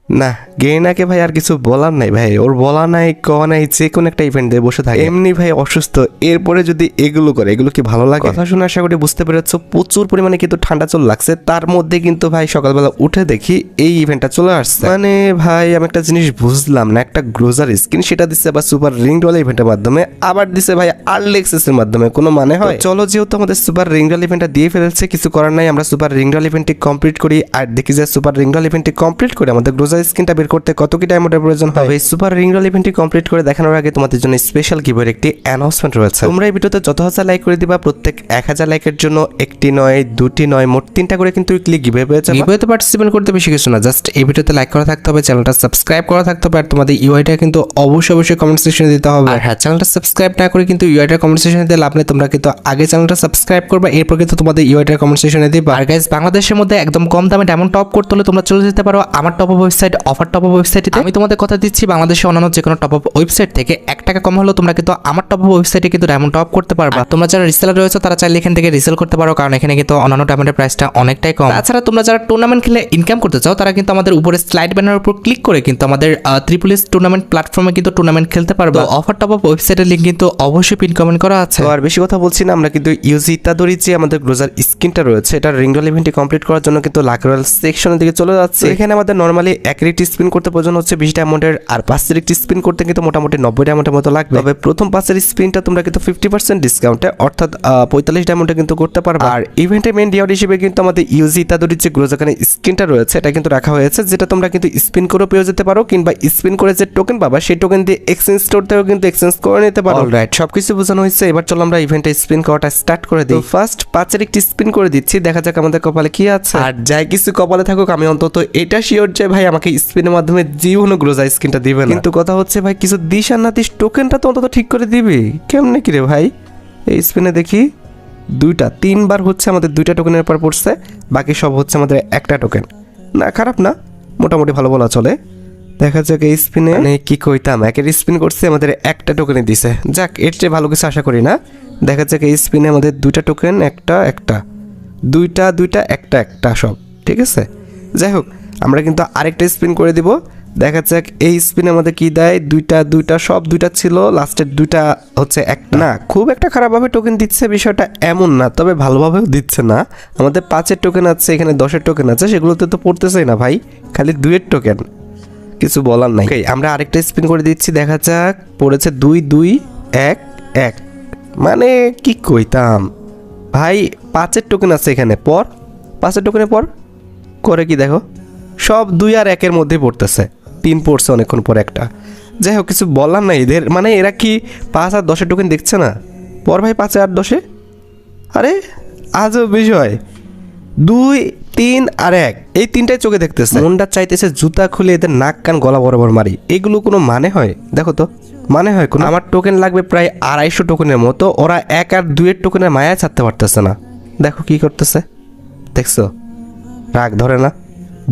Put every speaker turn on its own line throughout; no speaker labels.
না গেইনাকে ভাই আর কিছু বলার নাই ভাই, ওর বলা নাই কওয়া নাই, যে কোনো একটা ইভেন্ট দিয়ে বসে থাকে এমনি ভাই অসুস্থ। এরপরে যদি এগুলো করে, এগুলো কি ভালো লাগে? কথা শুনে আশা করি বুঝতে পেরেছো, প্রচুর পরিমাণে কিন্তু ঠান্ডা চল লাগছে। তার মধ্যে কিন্তু ভাই সকালবেলা উঠে দেখি এই ইভেন্টটা চলে আসছে। মানে ভাই আমি একটা জিনিস বুঝলাম না, একটা গ্রোজার স্কিন সেটা দিচ্ছে আবার সুপার রিংডল ইভেন্টের মাধ্যমে, আবার দিচ্ছে ভাই আর্লি অ্যাক্সেসের মাধ্যমে, কোনো মানে হয়? চলো যেহেতু আমাদের সুপার রিংডল ইভেন্টটা দিয়ে ফেলেছে, কিছু করার নাই, আমরা সুপার রিংডল ইভেন্টটি কমপ্লিট করি। আর দেখি যে সুপার রিংডল ইভেন্টটি কমপ্লিট করে আমাদের গ্রোজার স্কিনটা বের করতে কত কি ডায়মন্ডের প্রয়োজন হবে। এই সুপার রিংডল ইভেন্টটি কমপ্লিট করে দেখানোর আগে তোমাদের জন্য স্পেশাল গিভের একটি অ্যানাউন্সমেন্ট রয়েছে। তোমরা এই ভিডিওতে যত হাজার লাইক করে দিবা, প্রত্যেক 1000 লাইকের জন্য একটি নয়, দুটি নয়, মোট 3টা করে কিন্তু উইকলি গিভে পেয়ে যাবে। গিভেতে পার্টিসিপেট করতে বেশি কিছু না, জাস্ট এই ভিডিওতে লাইক করা থাকতে হবে, চ্যানেলটা সাবস্ক্রাইব করা থাকতে হবে, আর তোমাদের ইউআইটা কিন্তু অবশ্যই কমেন্ট সেকশনে দিতে হবে। আর হ্যাঁ, চ্যানেলটা সাবস্ক্রাইব না করে কিন্তু ইউআইটা কমেন্ট সেকশনে দিতে লাভ নেই, তোমরা কিন্তু আগে চ্যানেলটা সাবস্ক্রাইব করবে, এরপর কিন্তু তোমাদের ইউআইটা কমেন্ট সেকশনে দিবা। আর গাইস, বাংলাদেশের মধ্যে একদম কম দামে ডায়মন্ড টপ করতে হলে তোমরা চলে যেতে পারো আমার top up website offer top up ওয়েবসাইটে। আমি তোমাদের কথা দিচ্ছি, বাংলাদেশের অন্যান্য যে কোনো টপ আপ ওয়েবসাইট থেকে 1 টাকা কম হলেও তোমরা কিন্তু আমার টপ আপ ওয়েবসাইটে কিন্তু ডায়মন্ড টপ করতে পারবা। তোমরা যারা রিসেলার রয়েছে তারা চাইলে এখান থেকে রিসেল করতে পারো, কারণ এখানে কিন্তু অন্যান্য ডায়মন্ডের প্রাইসটা অনেকটাই কম। তাছাড়া তোমরা যারা টুর্নামেন্ট খেলে ইনকাম করতে চাও তারা কিন্তু আমাদের উপরে স্লাইড ব্যানারের উপর ক্লিক করে কিন্তু আমাদের ট্রিপল এস টুর্নামেন্ট প্ল্যাটফর্মে কিন্তু টুর্নামেন্ট খেলতে পারবে। অফার টপ আপ ওয়েবসাইটের লিংক কিন্তু অবশ্যই পিন কমেন্ট করা আছে। আর বেশি কথা বলছি না, আমরা কিন্তু ইউজি ইত্যাদি যে আমাদের গ্রোজার স্কিনটা রয়েছে, এটা রিংডল ইভেন্টটি কমপ্লিট করার জন্য কিন্তু লাকরয়েল সেকশনের দিকে চলে যাচ্ছে। এখানে আমাদের নরমালি 1 রেট স্পিন করতে প্রয়োজন হচ্ছে 20 ডায়মন্ডের, আর 5 রেট স্পিন করতে কিন্তু মোটামুটি 90 ডায়মন্ডের মতো লাগবে। তবে প্রথম 5 স্পিনটা তোমরা কিন্তু 50% ডিসকাউন্টে অর্থাৎ 45 ডায়মন্ডে কিন্তু করতে পারবে। আর ইভেন্টের মেইন রিওয়ার্ড হিসেবে কিন্তু আমাদের ইউজি ইত্যাদির যে গ্রোজার স্কিনটা রয়েছে এটা কিন্তু রাখা হয়েছে, যেটা তোমরা কিন্তু স্পিন করে পেয়ে যেতে পারো, কিংবা স্পিন করে যে টোকেন পাবা সেই টোকেন দিয়ে এক্সচেঞ্জ স্টোর থেকেও কিন্তু এক্সচেঞ্জ করে নিতে পারো। অলরাইট, সবকিছু বোঝানো হয়েছে, এবার চলো আমরা ইভেন্টে স্পিন করাটা স্টার্ট করে দিই। ফার্স্ট 5 একটি স্পিন করে দিচ্ছি, দেখা যাক আমাদের কপালে কি আছে। আর যাই কিছু কপালে থাকুক, আমি অন্তত এটা শিওর যে ভাই আমাকে স্পিনের মাধ্যমে জীবনও গ্রোজার স্কিনটা দিবে না। কিন্তু কথা হচ্ছে ভাই, কিছু দিস আর না দিস, টোকেনটা তো অন্তত ঠিক করে দিবি। কেমনে কি রে ভাই? এই স্পিনে দেখি 3বার হচ্ছে আমাদের 2টা টোকেনের উপর পড়ছে, বাকি সব হচ্ছে আমাদের একটা টোকেন। না খারাপ না, মোটামুটি ভালো বলা চলে। দেখা যাক এই স্পিনে মানে কি কইতাম, একের স্পিন করছে আমাদের একটা টোকেনে দিছে, যাক এর চেয়ে ভালো কিছু আশা করি না। দেখা যাক এই স্পিনে আমাদের 2টা টোকেন, একটা দুইটা একটা সব ঠিক আছে। যাই হোক, আমরা কিন্তু আরেকটা স্পিন করে দিব, দেখা যাক এই স্পিনে আমাদের কি দেয়। দুইটা সব 2টা ছিল, লাস্টের 2টা হচ্ছে একটা। না খুব একটা খারাপভাবে টোকেন দিচ্ছে বিষয়টা এমন না, তবে ভালোভাবেও দিচ্ছে না। আমাদের 5 টোকেন আছে, এখানে 10 টোকেন আছে, সেগুলোতে তো পড়তেছেই না ভাই, খালি 2 টোকেন, কিছু বলার নাই। আমরা আরেকটা স্পিন করে দিচ্ছি, দেখা যাক পড়েছে 2 1 1। মানে কি কইতাম ভাই, 5 টোকেন আছে এখানে, পর 5 টোকেনের পর করে কি দেখো, সব 2 আর 1-এর মধ্যে পড়তেছে, 3 পড়ছে অনেকক্ষণ পর একটা। যাই হোক, কিছু বলার নাই এদের, মানে এরা কি 5 আর 10 টোকেন দেখছে না? পর ভাই 5 আর 10, আরে আজব বিষয়, 2 3 আর 1, এই 3টাই চোখে দেখতেছে। মনটা চাইতেছে জুতা খুলে এদের নাক কান গলা বরাবর মারি। এগুলো কোনো মানে হয়? দেখো তো, মানে হয় কোনো? আমার টোকেন লাগবে প্রায় 250 টোকেনের মতো, ওরা 1 আর 2-এর টোকেনের মায়া ছাড়তে পারতেছে না। দেখো কি করতেছে, দেখছো? রাগ ধরে না?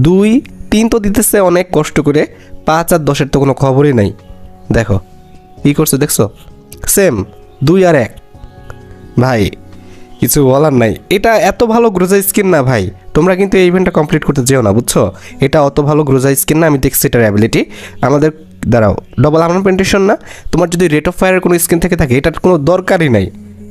2 3 তো দিতেছে অনেক কষ্ট করে, 5 আর 10-এর তো কোনো খবরই নাই। দেখো কি করছে, দেখছো? সেম 2 আর 1। ভাই কিছু বলার নাই, এটা এত ভালো গ্রোজার স্কিন না ভাই। তোমরা কিন্তু এই ইভেন্টটা কমপ্লিট করতে যেও না, বুঝছো? এটা অত ভালো গ্রোজার স্কিন না, আমি দেখছি এটার অ্যাবিলিটি। আমাদের দাঁড়াও, ডবল আর্মামেন্টেশন না, তোমার যদি রেট অফ ফায়ারের কোনো স্কিন থেকে থাকে, এটার কোনো দরকারই নাই,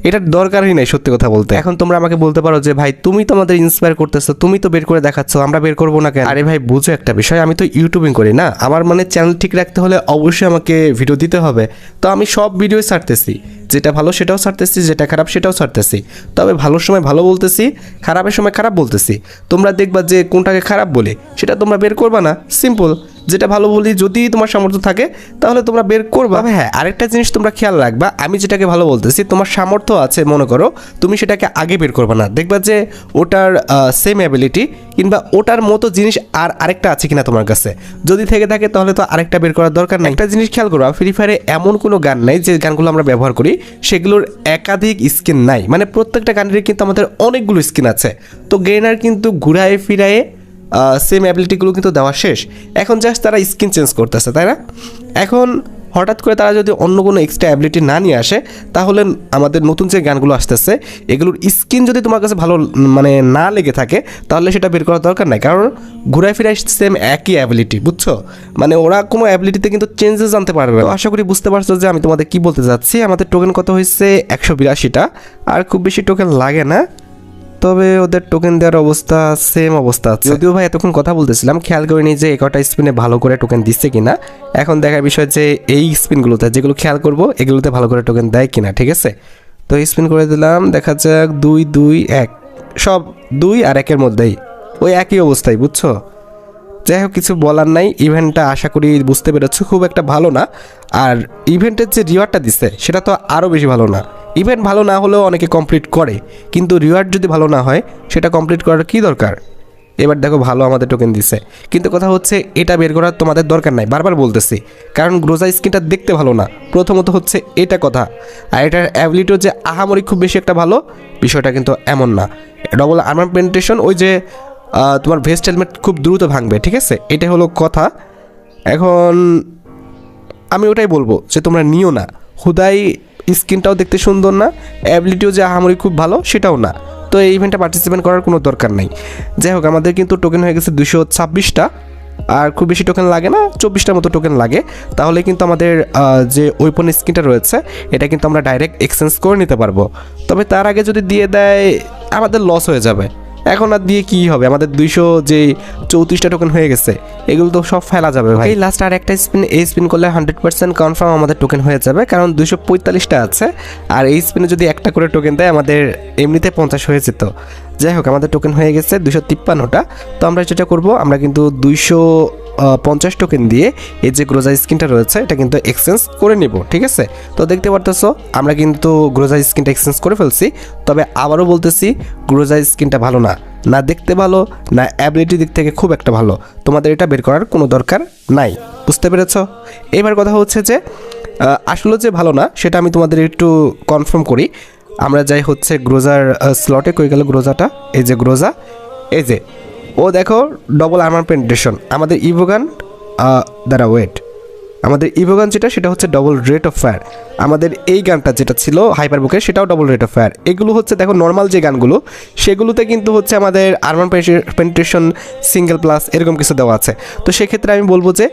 এটার দরকারই নাই সত্যি কথা বলতে। এখন তোমরা আমাকে বলতে পারো যে ভাই তুমি তো আমাদের ইন্সপায়ার করতেছো, তুমি তো বের করে দেখাচ্ছ, আমরা বের করবো না কেন? আরে ভাই বুঝো একটা বিষয়, আমি তো ইউটিউবিং করি না, আমার মানে চ্যানেল ঠিক রাখতে হলে অবশ্যই আমাকে ভিডিও দিতে হবে। তো আমি সব ভিডিওই ছাড়তেছি, যেটা ভালো সেটাও ছাড়তেছি, যেটা খারাপ সেটাও ছাড়তেছি। তবে ভালোর সময় ভালো বলতেছি, খারাপের সময় খারাপ বলতেছি। তোমরা দেখবা যে কোনটাকে খারাপ বলি সেটা তোমরা বের করবা না, সিম্পল। যেটা ভালো বলি যদি তোমার সামর্থ্য থাকে তাহলে তোমরা বের করবা। হ্যাঁ, আরেকটা জিনিস তোমরা খেয়াল রাখবা, আমি যেটাকে ভালো বলতেছি, তোমার সামর্থ্য আছে মনে করো, তুমি সেটাকে আগে বের করবা না। দেখবা যে ওটার সেম অ্যাবিলিটি কিংবা ওটার মতো জিনিস আর আরেকটা আছে কিনা তোমার কাছে, যদি থেকে থাকে তাহলে তো আরেকটা বের করার দরকার নেই। একটা জিনিস খেয়াল করো, ফ্রি ফায়ারে এমন কোনো গান নাই যে গানগুলো আমরা ব্যবহার করি সেগুলোর একাধিক স্কিন নাই, মানে প্রত্যেকটা গানের কিন্তু আমাদের অনেকগুলো স্কিন আছে। তো গেইনার কিন্তু ঘুরায় ফিরায়ে সেম অ্যাবিলিটিগুলো কিন্তু দেওয়া শেষ, এখন জাস্ট তারা স্কিন চেঞ্জ করতেছে, তাই না? এখন হঠাৎ করে তারা যদি অন্য কোনো এক্সট্রা অ্যাবিলিটি না নিয়ে আসে, তাহলে আমাদের নতুন যে গানগুলো আসতেছে এগুলোর স্কিন যদি তোমার কাছে ভালো মানে না লেগে থাকে, তাহলে সেটা বের করার দরকার নাই, কারণ ঘুরায় ফিরে সেম একই অ্যাবিলিটি, বুঝছো? মানে ওরা কোনো অ্যাবিলিটিতে কিন্তু চেঞ্জেস আনতে পারবে না। আশা করি বুঝতে পারছো যে আমি তোমাদের কি বলতে যাচ্ছি। আমাদের টোকেন কত হয়েছে? 182টা, আর খুব বেশি টোকেন লাগে না, তবে ওদের টোকেন দেওয়ার অবস্থা সেম অবস্থা আছে। যদিও ভাই এতক্ষণ কথা বলতেছিলাম, খেয়াল করিনি যে একটা স্পিনে ভালো করে টোকেন দিচ্ছে কিনা। এখন দেখার বিষয় যে এই স্পিনগুলোতে যেগুলো খেয়াল করব এগুলোতে ভালো করে টোকেন দেয় কিনা, ঠিক আছে? তো স্পিন করে দিলাম, দেখা যাক 2 2 1, সব 2 আর 1-এর মধ্যেই ওই একই অবস্থায়, বুঝছো? যাই হোক, কিছু বলার নাই। ইভেন্টটা আশা করি বুঝতে পেরেছো, খুব একটা ভালো না। আর ইভেন্টের যে রিওয়ার্ডটা দিচ্ছে সেটা তো আরও বেশি ভালো না। ইভেন্ট ভালো না হলেও অনেকে কমপ্লিট করে, কিন্তু রিওয়ার্ড যদি ভালো না হয় সেটা কমপ্লিট করার কী দরকার? এবার দেখো ভালো আমাদের টোকেন দিছে, কিন্তু কথা হচ্ছে এটা বের করার তোমাদের দরকার নাই, বারবার বলতেছি, কারণ গ্রোজা স্কিনটা দেখতে ভালো না। প্রথমত হচ্ছে এটা কথা, আর এটার অ্যাবিলিটিও যে আহামরি খুব বেশি একটা ভালো বিষয়টা কিন্তু এমন না। ডবল আর্মার পেনিট্রেশন, ওই যে তোমার ভেস্ট হেলমেট খুব দ্রুত ভাঙবে, ঠিক আছে? এটাই হলো কথা। এখন আমি ওটাই বলবো যে তোমরা নিও না। হুদাই স্কিনটাও দেখতে সুন্দর না, অ্যাবিলিটিও যে আহামরি খুব ভালো সেটাও না, তো এই ইভেন্টে পার্টিসিপেট করার কোনো দরকার নেই। যাই হোক, আমাদের কিন্তু টোকেন হয়ে গেছে 226টা, আর খুব বেশি টোকেন লাগে না, 24টার মতো টোকেন লাগে। তাহলে কিন্তু আমাদের যে ওয়েপন স্কিনটা রয়েছে এটা কিন্তু আমরা ডাইরেক্ট এক্সচেঞ্জ করে নিতে পারবো। তবে তার আগে যদি দিয়ে দেয় আমাদের লস হয়ে যাবে। এখন আর দিয়ে কি হবে? আমাদের 234টা টোকেন হয়ে গেছে, এগুলো তো সব ফেলা যাবে ভাই। এই লাস্ট আর একটা স্পিন, এই স্পিন করলে 100% কনফার্ম আমাদের টোকেন হয়ে যাবে, কারণ 245টা আছে, আর এই স্পিনে যদি একটা করে টোকেন দেয় আমাদের এমনিতে 50 হয়ে যেত। যাই হোক, আমাদের টোকেন হয়ে গেছে 253টা। তো আমরা যেটা করব, আমরা কিন্তু 250 টোকেন দিয়ে এই যে গ্রোজা স্কিনটা রয়েছে এটা কিন্তু এক্সচেঞ্জ করে নিব, ঠিক আছে? তো দেখতে পারতেছো আমরা কিন্তু গ্রোজা স্কিনটা এক্সচেঞ্জ করে ফেলছি। তবে আবারও বলতেছি, গ্রোজা স্কিনটা ভালো না, না দেখতে ভালো, না অ্যাবিলিটি দিক থেকে খুব একটা ভালো। তোমাদের এটা বের করার কোনো দরকার নাই, বুঝতে পেরেছ? এবার কথা হচ্ছে যে আসলে যে ভালো না সেটা আমি তোমাদের একটু কনফার্ম করি। আমরা যাই হচ্ছে গ্রোজার স্লটে, কই গেল গ্রোজাটা? এই যে গ্রোজা, এই যে ও দেখো ডবল আর্মার পেনিট্রেশন। আমাদের ইভোগান দ্বারা ওয়েট, আমাদের ইভোগান যেটা সেটা হচ্ছে ডবল রেট অফ ফায়ার। আমাদের এই গানটা যেটা ছিল হাইপার বুকের সেটাও ডবল রেট অফ ফায়ার। এগুলো হচ্ছে দেখো নর্মাল যে গানগুলো সেগুলোতে কিন্তু হচ্ছে আমাদের আর্মার পেনিট্রেশন সিঙ্গেল প্লাস এরকম কিছু দেওয়া আছে। তো সেক্ষেত্রে আমি বলবো যে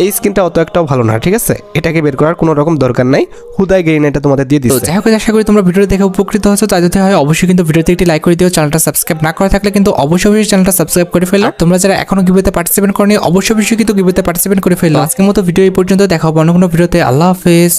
এই স্কিনটা অত একটাও ভালো না, ঠিক আছে? এটাকে বের করার কোনো রকম দরকার নাই, হুদায় গেইন এটা তোমাদের দিয়ে দিচ্ছে।
যাই হোক, আশা করি তোমরা ভিডিওটি দেখে উপকৃত হয়েছো। তাই যদি হয় অবশ্যই কিন্তু ভিডিওতে একটি লাইক করে দিও। চ্যানেলটা সাবস্ক্রাইব না করা থাকলে কিন্তু অবশ্যই চ্যানেলটা সাবস্ক্রাইব করে ফেলো। তোমরা যারা এখনো গিভওয়েতে পার্টিসিপেট করনি অবশ্যই কিন্তু গিভওয়েতে পার্টিসিপেট করে ফেলো। আজকের মতো ভিডিও এই পর্যন্ত, দেখা হবে অন্য কোনো ভিডিওতে। আল্লাহ হাফেজ।